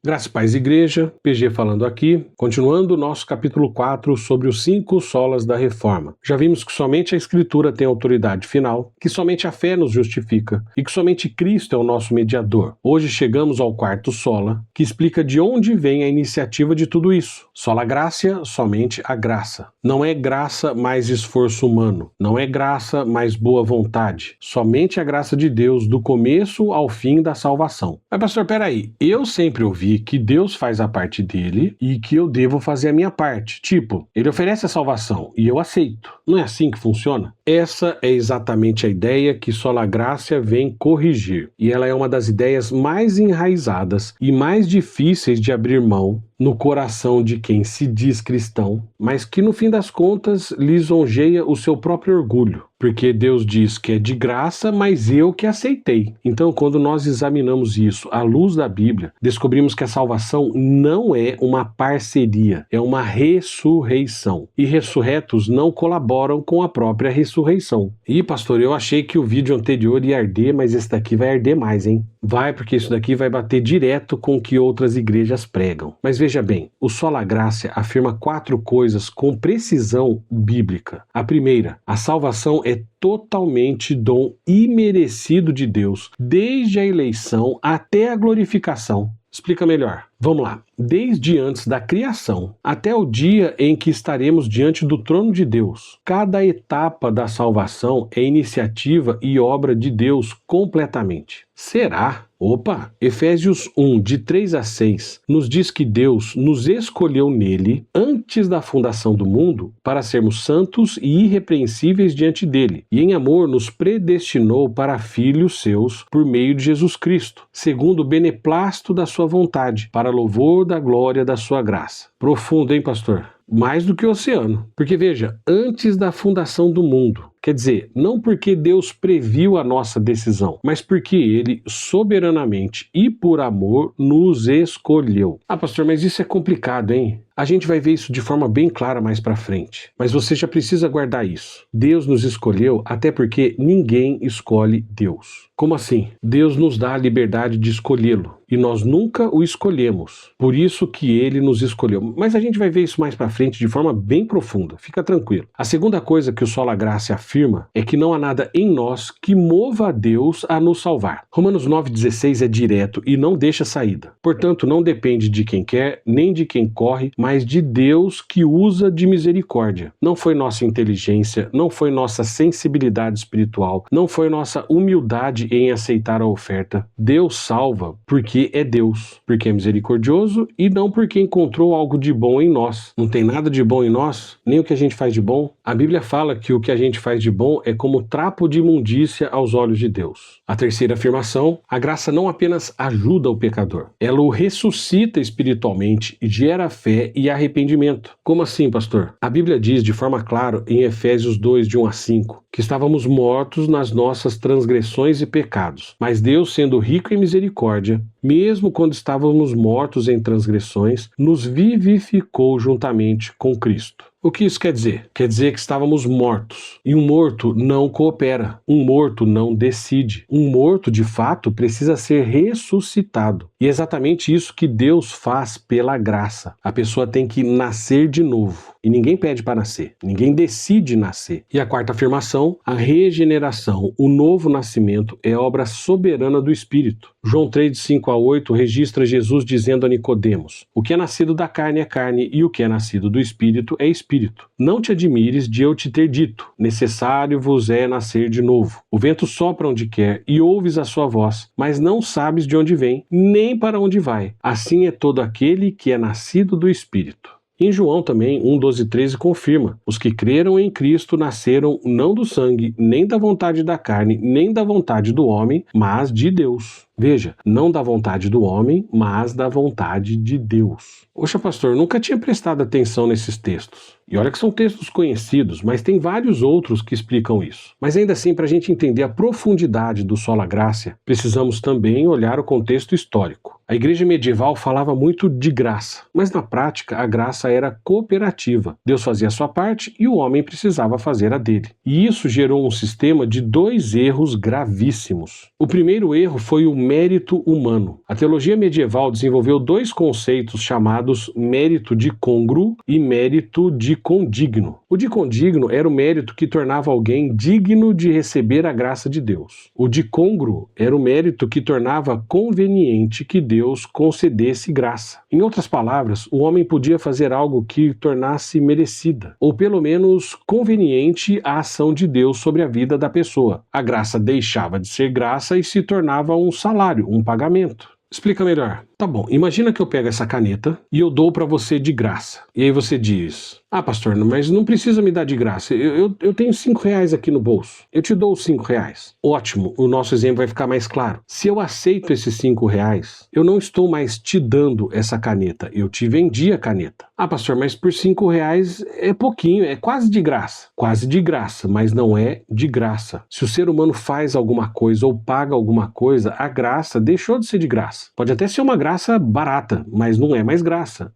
Graça e Paz Igreja, PG falando aqui, continuando o nosso capítulo 4 sobre os 5 solas da Reforma. Já vimos que somente a Escritura tem autoridade final, que somente a fé nos justifica e que somente Cristo é o nosso mediador. Hoje chegamos ao quarto sola, que explica de onde vem a iniciativa de tudo isso. Sola gratia, somente a graça. Não é graça mais esforço humano, não é graça mais boa vontade, somente a graça de Deus do começo ao fim da salvação. Mas pastor, peraí, eu sempre ouvi que Deus faz a parte dele e que eu devo fazer a minha parte. Tipo, ele oferece a salvação e eu aceito. Não é assim que funciona? Essa é exatamente a ideia que sola gratia vem corrigir. E ela é uma das ideias mais enraizadas e mais difíceis de abrir mão no coração de quem se diz cristão, mas que no fim das contas lisonjeia o seu próprio orgulho. Porque Deus diz que é de graça, mas eu que aceitei. Então, quando nós examinamos isso à luz da Bíblia, descobrimos que a salvação não é uma parceria, é uma ressurreição. E ressurretos não colaboram com a própria ressurreição. E, pastor, eu achei que o vídeo anterior ia arder, mas esse daqui vai arder mais, hein? Vai, porque isso daqui vai bater direto com o que outras igrejas pregam. Mas veja bem, o sola gratia afirma 4 coisas com precisão bíblica. A primeira, a salvação é totalmente dom imerecido de Deus, desde a eleição até a glorificação. Explica melhor. Vamos lá. Desde antes da criação até o dia em que estaremos diante do trono de Deus, cada etapa da salvação é iniciativa e obra de Deus completamente. Será? Opa! Efésios 1, de 3 a 6, nos diz que Deus nos escolheu nele, antes da fundação do mundo, para sermos santos e irrepreensíveis diante dele, e em amor nos predestinou para filhos seus por meio de Jesus Cristo, segundo o beneplácito da sua vontade, para louvor da glória da sua graça. Profundo, hein, pastor? Mais do que o oceano. Porque veja, antes da fundação do mundo, quer dizer, não porque Deus previu a nossa decisão, mas porque Ele, soberanamente e por amor, nos escolheu. Ah, pastor, mas isso é complicado, hein? A gente vai ver isso de forma bem clara mais pra frente. Mas você já precisa guardar isso. Deus nos escolheu até porque ninguém escolhe Deus. Como assim? Deus nos dá a liberdade de escolhê-lo e nós nunca o escolhemos. Por isso que Ele nos escolheu. Mas a gente vai ver isso mais pra frente de forma bem profunda. Fica tranquilo. A segunda coisa que o sola gratia afirma é que não há nada em nós que mova a Deus a nos salvar. Romanos 9,16 é direto e não deixa saída. Portanto, não depende de quem quer, nem de quem corre, mas de Deus que usa de misericórdia. Não foi nossa inteligência, não foi nossa sensibilidade espiritual, não foi nossa humildade em aceitar a oferta. Deus salva porque é Deus, porque é misericordioso e não porque encontrou algo de bom em nós. Não tem nada de bom em nós, nem o que a gente faz de bom. A Bíblia fala que o que a gente faz de bom é como trapo de imundícia aos olhos de Deus. A terceira afirmação, a graça não apenas ajuda o pecador, ela o ressuscita espiritualmente e gera fé e arrependimento. Como assim, pastor? A Bíblia diz de forma clara em Efésios 2, de 1 a 5, que estávamos mortos nas nossas transgressões e pecados, mas Deus, sendo rico em misericórdia, mesmo quando estávamos mortos em transgressões, nos vivificou juntamente com Cristo. O que isso quer dizer? Quer dizer que estávamos mortos. E um morto não coopera. Um morto não decide. Um morto, de fato, precisa ser ressuscitado. E é exatamente isso que Deus faz pela graça. A pessoa tem que nascer de novo. E ninguém pede para nascer. Ninguém decide nascer. E a quarta afirmação, a regeneração, o novo nascimento, é obra soberana do Espírito. João 3, de 5 a 8, registra Jesus dizendo a Nicodemos: o que é nascido da carne é carne, e o que é nascido do Espírito é Espírito. Não te admires de eu te ter dito: necessário vos é nascer de novo. O vento sopra onde quer, e ouves a sua voz, mas não sabes de onde vem, nem para onde vai. Assim é todo aquele que é nascido do Espírito. Em João também, 1, 12 e 13, confirma: os que creram em Cristo nasceram não do sangue, nem da vontade da carne, nem da vontade do homem, mas de Deus. Veja, não da vontade do homem, mas da vontade de Deus. Poxa, pastor, nunca tinha prestado atenção nesses textos. E olha que são textos conhecidos, mas tem vários outros que explicam isso. Mas ainda assim, para a gente entender a profundidade do sola gratia, precisamos também olhar o contexto histórico. A igreja medieval falava muito de graça, mas na prática a graça era cooperativa. Deus fazia a sua parte e o homem precisava fazer a dele. E isso gerou um sistema de 2 erros gravíssimos. O primeiro erro foi o mérito humano. A teologia medieval desenvolveu dois conceitos chamados mérito de congruo e mérito de condigno. O de condigno era o mérito que tornava alguém digno de receber a graça de Deus. O de congruo era o mérito que tornava conveniente que Deus concedesse graça. Em outras palavras, o homem podia fazer algo que tornasse merecida, ou pelo menos conveniente, a ação de Deus sobre a vida da pessoa. A graça deixava de ser graça e se tornava um salário, um pagamento. Explica melhor. Tá bom, imagina que eu pego essa caneta e eu dou para você de graça. E aí você diz: ah, pastor, mas não precisa me dar de graça. Eu tenho R$5 aqui no bolso. Eu te dou os R$5. Ótimo, o nosso exemplo vai ficar mais claro. Se eu aceito esses R$5, eu não estou mais te dando essa caneta. Eu te vendi a caneta. Ah, pastor, mas por R$5 é pouquinho, é quase de graça. Quase de graça, mas não é de graça. Se o ser humano faz alguma coisa ou paga alguma coisa, a graça deixou de ser de graça. Pode até ser uma graça barata, mas não é mais graça.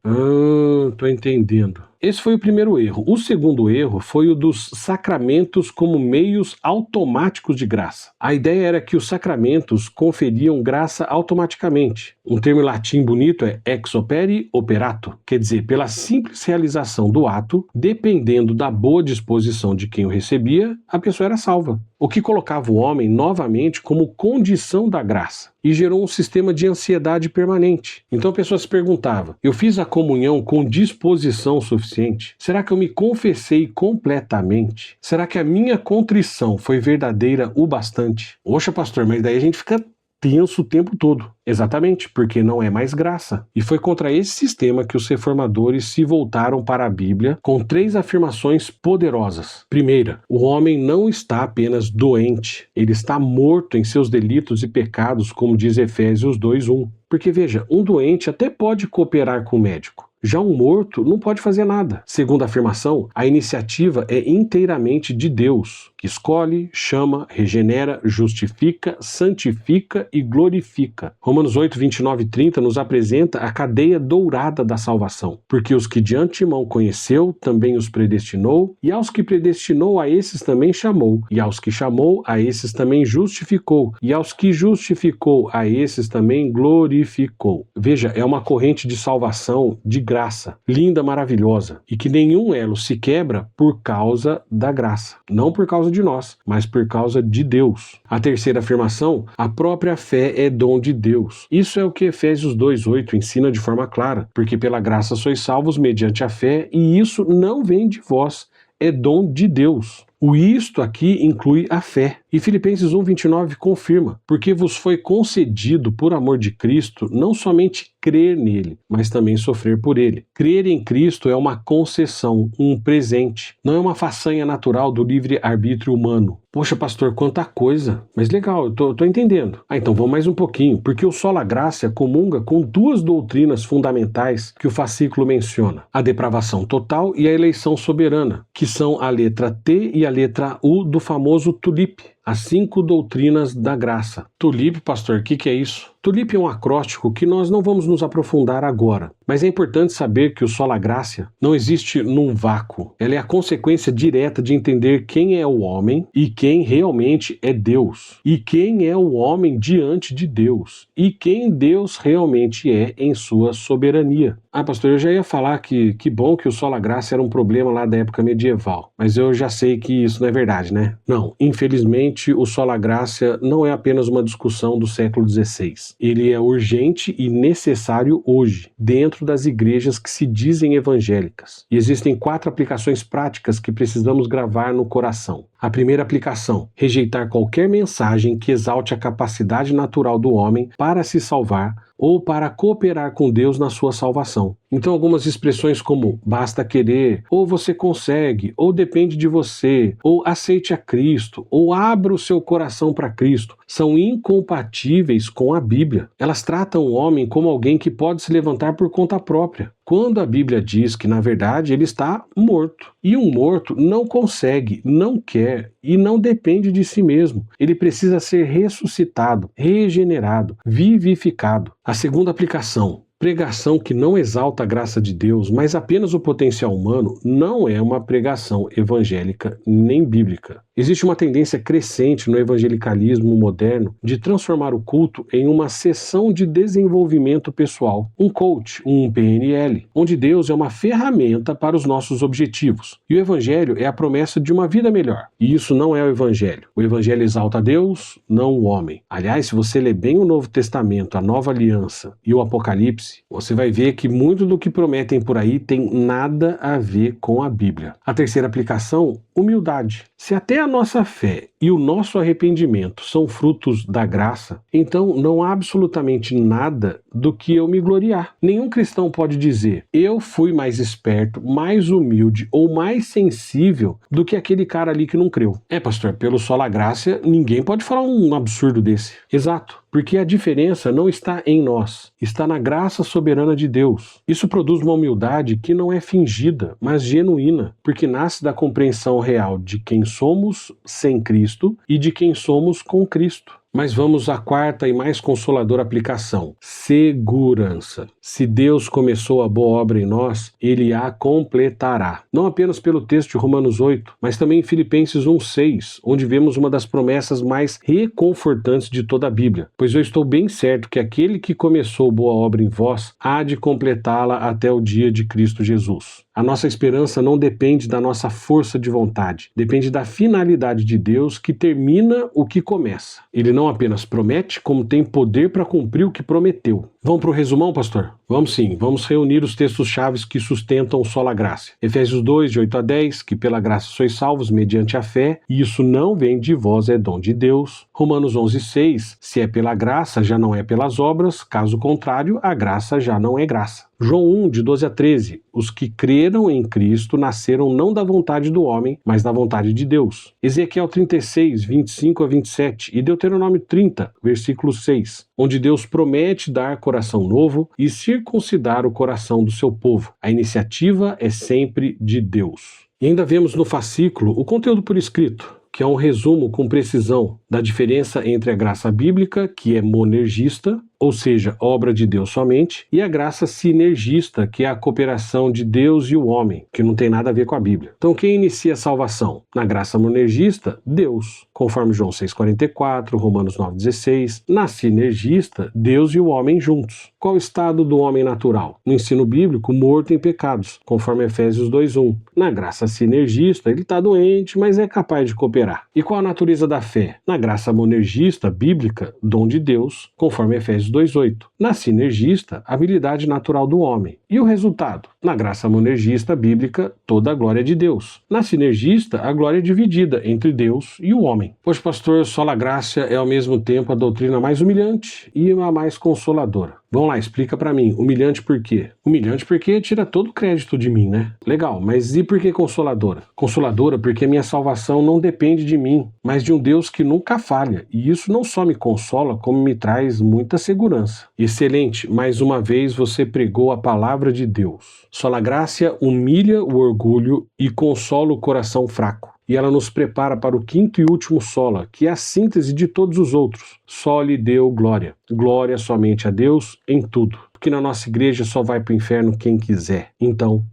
Tô entendendo. Esse foi o primeiro erro. O segundo erro foi o dos sacramentos como meios automáticos de graça. A ideia era que os sacramentos conferiam graça automaticamente. Um termo em latim bonito é ex opere operato, quer dizer, pela simples realização do ato, dependendo da boa disposição de quem o recebia, a pessoa era salva. O que colocava o homem novamente como condição da graça e gerou um sistema de ansiedade permanente. Então a pessoa se perguntava: eu fiz a comunhão com disposição suficiente? Será que eu me confessei completamente? Será que a minha contrição foi verdadeira o bastante? Poxa, pastor, mas daí a gente fica tenso o tempo todo. Exatamente, porque não é mais graça. E foi contra esse sistema que os reformadores se voltaram para a Bíblia com 3 afirmações poderosas. Primeira, o homem não está apenas doente, ele está morto em seus delitos e pecados, como diz Efésios 2:1. Porque veja, um doente até pode cooperar com o médico. Já um morto não pode fazer nada. Segunda afirmação, a iniciativa é inteiramente de Deus, que escolhe, chama, regenera, justifica, santifica e glorifica. Romanos 8, 29 e 30 nos apresenta a cadeia dourada da salvação. Porque os que de antemão conheceu, também os predestinou, e aos que predestinou, a esses também chamou, e aos que chamou, a esses também justificou, e aos que justificou, a esses também glorificou. Veja, é uma corrente de salvação de graça, linda, maravilhosa, e que nenhum elo se quebra por causa da graça. Não por causa de nós, mas por causa de Deus. A terceira afirmação, a própria fé é dom de Deus. Isso é o que Efésios 2:8 ensina de forma clara, porque pela graça sois salvos mediante a fé, e isso não vem de vós, é dom de Deus. O isto aqui inclui a fé. E Filipenses 1:29 confirma: porque vos foi concedido por amor de Cristo não somente crer nele, mas também sofrer por ele. Crer em Cristo é uma concessão, um presente. Não é uma façanha natural do livre-arbítrio humano. Poxa, pastor, quanta coisa. Mas legal, eu tô entendendo. Então vamos mais um pouquinho, porque o Sola Gracia comunga com 2 doutrinas fundamentais que o fascículo menciona: a depravação total e a eleição soberana, que são a letra T e a letra U do famoso TULIP, as 5 doutrinas da graça. TULIP, pastor, o que é isso? TULIP é um acróstico que nós não vamos nos aprofundar agora, mas é importante saber que o Sola Gracia não existe num vácuo. Ela é a consequência direta de entender quem é o homem e quem realmente é Deus, e quem é o homem diante de Deus, e quem Deus realmente é em sua soberania. Ah, pastor, eu já ia falar que bom que o Sola Gracia era um problema lá da época medieval, mas eu já sei que isso não é verdade, né? Não, infelizmente o Sola Gracia não é apenas uma discussão do século XVI. Ele é urgente e necessário hoje, dentro das igrejas que se dizem evangélicas. E existem 4 aplicações práticas que precisamos gravar no coração. A primeira aplicação: rejeitar qualquer mensagem que exalte a capacidade natural do homem para se salvar ou para cooperar com Deus na sua salvação. Então algumas expressões como basta querer, ou você consegue, ou depende de você, ou aceite a Cristo, ou abra o seu coração para Cristo, são incompatíveis com a Bíblia. Elas tratam o homem como alguém que pode se levantar por conta própria, quando a Bíblia diz que, na verdade, ele está morto. E um morto não consegue, não quer e não depende de si mesmo. Ele precisa ser ressuscitado, regenerado, vivificado. A segunda aplicação: pregação que não exalta a graça de Deus, mas apenas o potencial humano, não é uma pregação evangélica nem bíblica. Existe uma tendência crescente no evangelicalismo moderno de transformar o culto em uma sessão de desenvolvimento pessoal, um coach, um PNL, onde Deus é uma ferramenta para os nossos objetivos. E o evangelho é a promessa de uma vida melhor. E isso não é o evangelho. O evangelho exalta Deus, não o homem. Aliás, se você ler bem o Novo Testamento, a Nova Aliança e o Apocalipse, você vai ver que muito do que prometem por aí tem nada a ver com a Bíblia. A terceira aplicação, humildade. Se até a nossa fé e o nosso arrependimento são frutos da graça, então não há absolutamente nada do que eu me gloriar. Nenhum cristão pode dizer, eu fui mais esperto, mais humilde ou mais sensível do que aquele cara ali que não creu. Pastor, pelo sola graça, ninguém pode falar um absurdo desse. Exato. Porque a diferença não está em nós, está na graça soberana de Deus. Isso produz uma humildade que não é fingida, mas genuína, porque nasce da compreensão real de quem somos sem Cristo e de quem somos com Cristo. Mas vamos à quarta e mais consoladora aplicação: segurança. Se Deus começou a boa obra em nós, Ele a completará. Não apenas pelo texto de Romanos 8, mas também em Filipenses 1:6, onde vemos uma das promessas mais reconfortantes de toda a Bíblia. Pois eu estou bem certo que aquele que começou boa obra em vós, há de completá-la até o dia de Cristo Jesus. A nossa esperança não depende da nossa força de vontade, depende da finalidade de Deus que termina o que começa. Ele não apenas promete, como tem poder para cumprir o que prometeu. Vamos para o resumão, pastor? Vamos sim, vamos reunir os textos-chave que sustentam o sola graça. Efésios 2, de 8 a 10, que pela graça sois salvos mediante a fé, e isso não vem de vós, é dom de Deus. Romanos 11:6, se é pela graça, já não é pelas obras, caso contrário, a graça já não é graça. João 1, de 12 a 13, os que creram em Cristo nasceram não da vontade do homem, mas da vontade de Deus. Ezequiel 36, 25 a 27 e Deuteronômio 30, versículo 6, onde Deus promete dar coração novo e circuncidar o coração do seu povo. A iniciativa é sempre de Deus. E ainda vemos no fascículo o conteúdo por escrito, que é um resumo com precisão da diferença entre a graça bíblica, que é monergista, ou seja, obra de Deus somente, e a graça sinergista, que é a cooperação de Deus e o homem, que não tem nada a ver com a Bíblia. Então, quem inicia a salvação? Na graça monergista, Deus, conforme João 6,44, Romanos 9,16. Na sinergista, Deus e o homem juntos. Qual o estado do homem natural? No ensino bíblico, morto em pecados, conforme Efésios 2,1. Na graça sinergista, ele está doente, mas é capaz de cooperar. E qual a natureza da fé? Na graça monergista, bíblica, dom de Deus, conforme Efésios 2:8. Na sinergista, habilidade natural do homem. E o resultado? Na graça monergista bíblica, toda a glória de Deus. Na sinergista, a glória é dividida entre Deus e o homem. Pois, pastor, sola graça é ao mesmo tempo a doutrina mais humilhante e a mais consoladora. Vamos lá, explica pra mim. Humilhante por quê? Humilhante porque tira todo o crédito de mim, né? Legal, mas e por que consoladora? Consoladora porque minha salvação não depende de mim, mas de um Deus que nunca falha. E isso não só me consola, como me traz muita segurança. Excelente, mais uma vez você pregou a palavra de Deus. Sola graça humilha o orgulho e consola o coração fraco. E ela nos prepara para o quinto e último sola, que é a síntese de todos os outros. Só lhe deu glória. Glória somente a Deus em tudo. Porque na nossa igreja só vai para o inferno quem quiser. Então,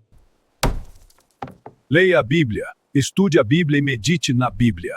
leia a Bíblia, estude a Bíblia e medite na Bíblia.